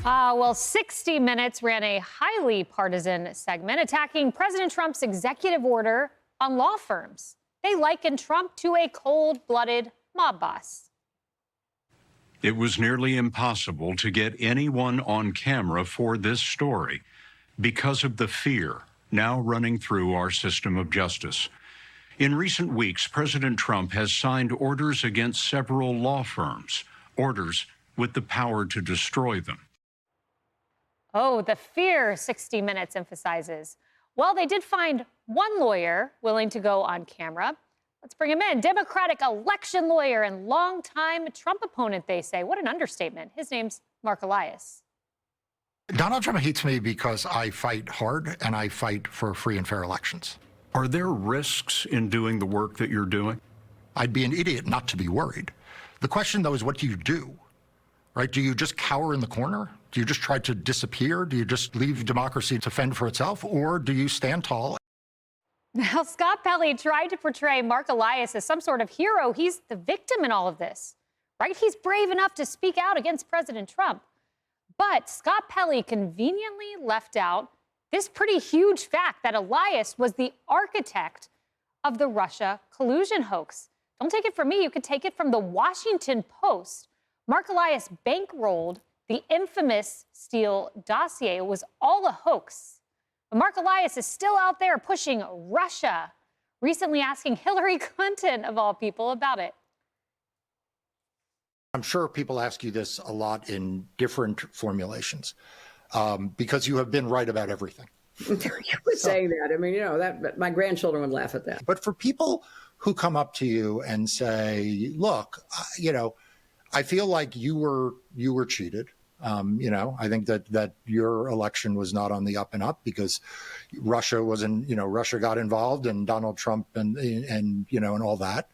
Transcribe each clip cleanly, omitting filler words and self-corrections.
Well, 60 Minutes ran a highly partisan segment attacking President Trump's executive order on law firms. They likened Trump to a cold-blooded mob boss. It was nearly impossible to get anyone on camera for this story because of the fear now running through our system of justice. In recent weeks, President Trump has signed orders against several law firms, orders with the power to destroy them. Oh, the fear 60 Minutes emphasizes. Well, they did find one lawyer willing to go on camera. Let's bring him in. Democratic election lawyer and longtime Trump opponent, they say. What an understatement. His name's Marc Elias. Donald Trump hates me because I fight hard and I fight for free and fair elections. Are there risks in doing the work that you're doing? I'd be an idiot not to be worried. The question, though, is what do you do? Right? Do you just cower in the corner? Do you just try to disappear? Do you just leave democracy to fend for itself? Or do you stand tall? Now, Scott Pelley tried to portray Marc Elias as some sort of hero. He's the victim in all of this, right? He's brave enough to speak out against President Trump. But Scott Pelley conveniently left out this pretty huge fact that Elias was the architect of the Russia collusion hoax. Don't take it from me. You could take it from the Washington Post. Marc Elias bankrolled the infamous Steele dossier. It was all a hoax. But Marc Elias is still out there pushing Russia, recently asking Hillary Clinton, of all people, about it. I'm sure people ask you this a lot in different formulations because you have been right about everything. You would say that. I mean, you know, that my grandchildren would laugh at that. But for people who come up to you and say, look, you know, I feel like you were cheated. You know, I think that your election was not on the up and up because Russia wasn't, you know, Russia got involved and Donald Trump and you know, and all that.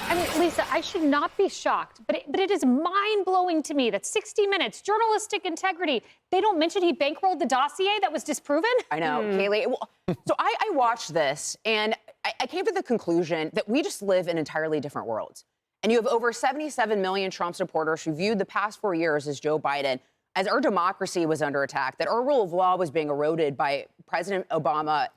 I mean, Lisa, I should not be shocked, but it is mind-blowing to me that 60 Minutes, journalistic integrity, they don't mention he bankrolled the dossier that was disproven? I know, Kaylee. Well, so I watched this, and I came to the conclusion that we just live in entirely different worlds. And you have over 77 million Trump supporters who viewed the past 4 years as Joe Biden, as our democracy was under attack, that our rule of law was being eroded by President Obama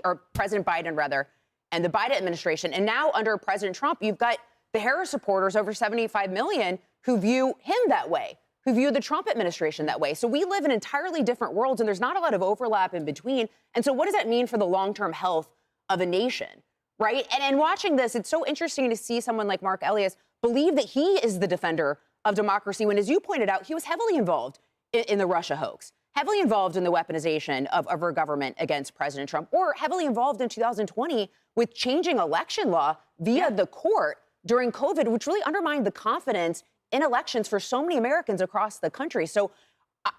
or President Biden, rather, and the Biden administration. And now under President Trump, you've got the Harris supporters, over 75 million, who view him that way, who view the Trump administration that way. So we live in entirely different worlds, and there's not a lot of overlap in between. And so what does that mean for the long-term health of a nation, right? And watching this, it's so interesting to see someone like Marc Elias believe that he is the defender of democracy when, as you pointed out, he was heavily involved in the Russia hoax, heavily involved in the weaponization of our government against President Trump, or heavily involved in 2020 with changing election law via the court during COVID, which really undermined the confidence in elections for so many Americans across the country. So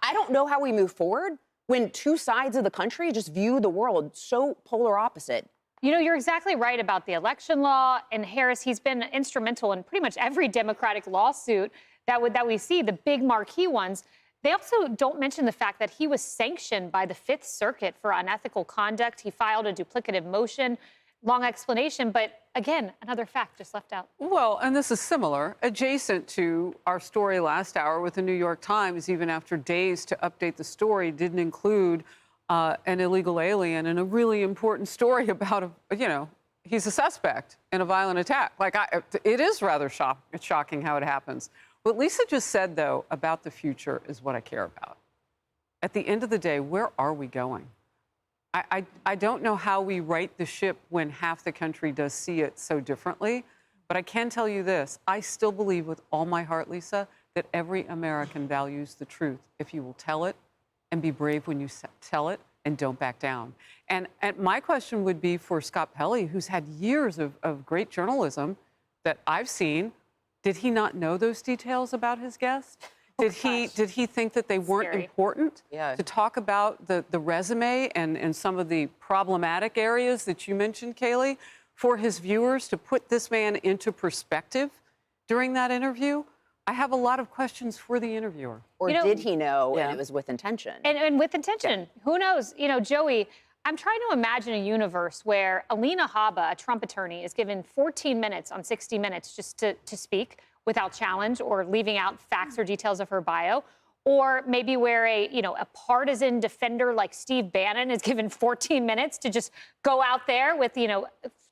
I don't know how we move forward when two sides of the country just view the world so polar opposite. You know, you're exactly right about the election law. And Harris, he's been instrumental in pretty much every Democratic lawsuit that we see, the big marquee ones. They also don't mention the fact that he was sanctioned by the Fifth Circuit for unethical conduct. He filed a duplicative motion. Long explanation, but again, another fact just left out. Well, and this is similar, adjacent to our story last hour with the New York Times, even after days to update the story, didn't include an illegal alien and a really important story about, you know, he's a suspect in a violent attack. Like, it is rather shocking how it happens. What Lisa just said, though, about the future is what I care about. At the end of the day, where are we going? I don't know how we right the ship when half the country does see it so differently, but I can tell you this. I still believe with all my heart, Lisa, that every American values the truth if you will tell it and be brave when you tell it and don't back down. And my question would be for Scott Pelley, who's had years of great journalism that I've seen. Did he not know those details about his guest? Did he think that they weren't important to talk about the resume and some of the problematic areas that you mentioned, Kaylee, for his viewers to put this man into perspective during that interview? I have a lot of questions for the interviewer. Or did he know and it was with intention? And with intention. Yeah. Who knows? You know, Joey, I'm trying to imagine a universe where Alina Habba, a Trump attorney, is given 14 minutes on 60 Minutes just to speak, without challenge or leaving out facts or details of her bio. Or maybe where a partisan defender like Steve Bannon is given 14 minutes to just go out there with,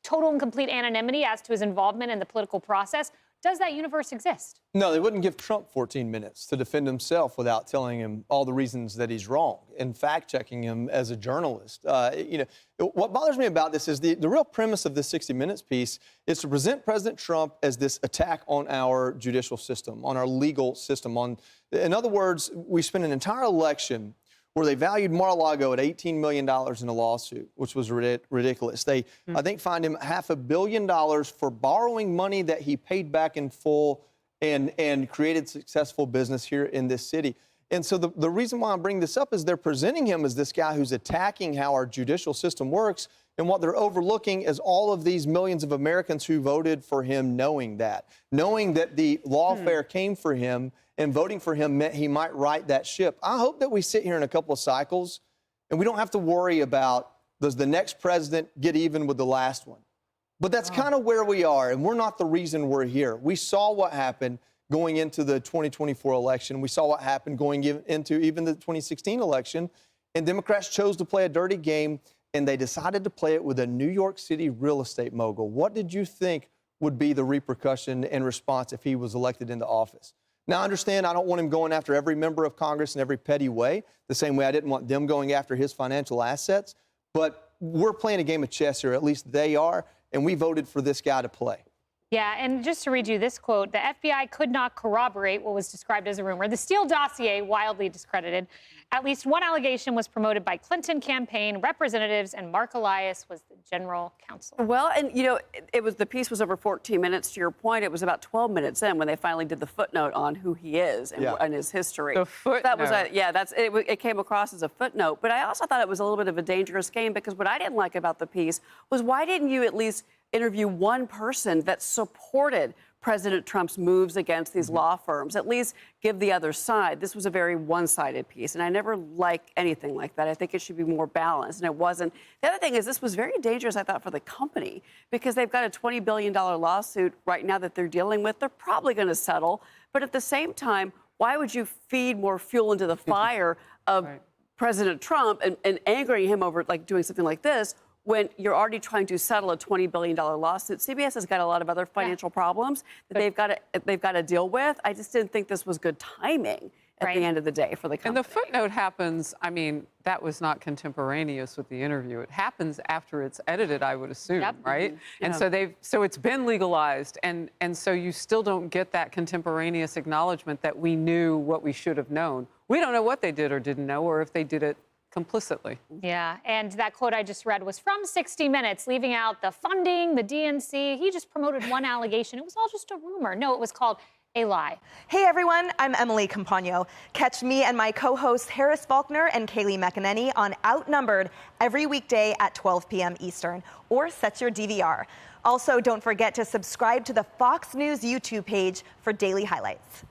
total and complete anonymity as to his involvement in the political process. Does that universe exist? No, they wouldn't give Trump 14 minutes to defend himself without telling him all the reasons that he's wrong and fact-checking him as a journalist. What bothers me about this is the real premise of this 60 Minutes piece is to present President Trump as this attack on our judicial system, on our legal system. In other words, we spent an entire election where they valued Mar-a-Lago at $18 million in a lawsuit, which was ridiculous. They, I think, fined him $500 million for borrowing money that he paid back in full and created successful business here in this city. And so the reason why I'm bringing this up is they're presenting him as this guy who's attacking how our judicial system works, and what they're overlooking is all of these millions of Americans who voted for him knowing that the lawfare came for him, and voting for him meant he might right that ship. I hope that we sit here in a couple of cycles and we don't have to worry about, does the next president get even with the last one? But that's kind of where we are, and we're not the reason we're here. We saw what happened going into the 2024 election. We saw what happened going into even the 2016 election, and Democrats chose to play a dirty game, and they decided to play it with a New York City real estate mogul. What did you think would be the repercussion and response if he was elected into office? Now, I understand I don't want him going after every member of Congress in every petty way, the same way I didn't want them going after his financial assets. But we're playing a game of chess here, at least they are, and we voted for this guy to play. Yeah, and just to read you this quote, the FBI could not corroborate what was described as a rumor. The Steele dossier, wildly discredited. At least one allegation was promoted by Clinton campaign representatives, and Marc Elias was the general counsel. Well, and the piece was over 14 minutes. To your point, it was about 12 minutes in when they finally did the footnote on who he is and his history. The footnote. That was it came across as a footnote. But I also thought it was a little bit of a dangerous game, because what I didn't like about the piece was, why didn't you at least interview one person that supported President Trump's moves against these law firms? At least give the other side. This was a very one-sided piece, and I never like anything like that. I think it should be more balanced, and it wasn't. The other thing is, this was very dangerous, I thought, for the company, because they've got a $20 billion lawsuit right now that they're dealing with. They're probably going to settle, but at the same time, why would you feed more fuel into the fire of President Trump and angering him over doing something like this, when you're already trying to settle a $20 billion lawsuit? CBS has got a lot of other financial problems that they've got to deal with. I just didn't think this was good timing at the end of the day for the company. And the footnote happens, that was not contemporaneous with the interview. It happens after it's edited, I would assume, right? Mm-hmm. And so it's been legalized, and so you still don't get that contemporaneous acknowledgement that we knew what we should have known. We don't know what they did or didn't know, or if they did it complicitly. Yeah, and that quote I just read was from 60 Minutes, leaving out the funding, the DNC. He just promoted one allegation. It was all just a rumor. No, it was called a lie. Hey everyone, I'm Emily Campagno. Catch me and my co-hosts Harris Faulkner and Kaylee McEnany on Outnumbered every weekday at 12 p.m. Eastern, or set your DVR. Also, don't forget to subscribe to the Fox News YouTube page for daily highlights.